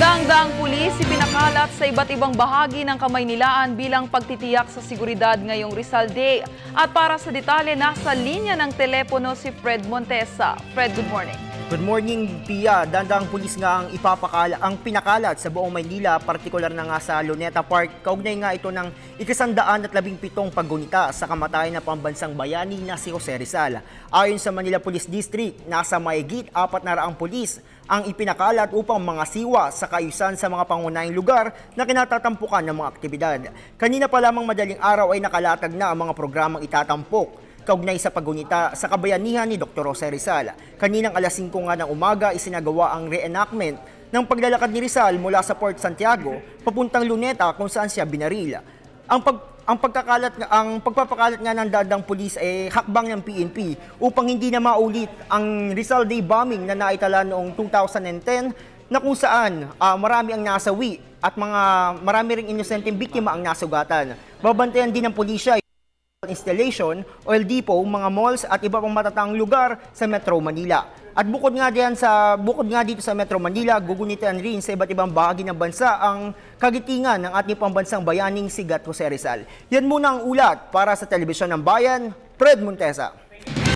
Daang-daang pulis ipinakalat sa iba't ibang bahagi ng Kamaynilaan bilang pagtitiyak sa seguridad ngayong Rizal Day. At para sa detalye, nasa linya ng telepono si Fred Montesa. Fred, good morning. Good morning, Pia. Daang-daang pulis nga ang pinakalat sa buong Maynila, partikular na nga sa Luneta Park. Kaugnay nga ito ng 117 paggunita sa kamatayan na pambansang bayani na si Jose Rizal. Ayon sa Manila Police District, nasa mahigit 400 pulis ang ipinakalat upang mga siwa sa kaayusan sa mga pangunahing lugar na kinatatampukan ng mga aktibidad. Kanina pa lamang madaling araw ay nakalatag na ang mga programang itatampok kaugnay sa paggunita sa kabayanihan ni Dr. Jose Rizal. Kaninang alas 5 nga ng umaga isinagawa ang reenactment ng paglalakad ni Rizal mula sa Port Santiago papuntang Luneta kung saan siya binaril. Ang pagpapakalat nga ng daang pulis ay hakbang ng PNP upang hindi na maulit ang Rizal Day bombing na naitala noong 2010 na kung saan marami ang nasawi at marami ring inosenteng biktima ang nasugatan. Babantayan din ng pulisya installation, oil depot, mga malls at iba pang matatang lugar sa Metro Manila. At bukod nga dito sa Metro Manila, gugunitan rin sa iba't ibang bahagi ng bansa ang kagitingan ng ating pambansang bayaning si Jose Rizal. Yan muna ang ulat para sa Telebisyon ng Bayan, Fred Montesa.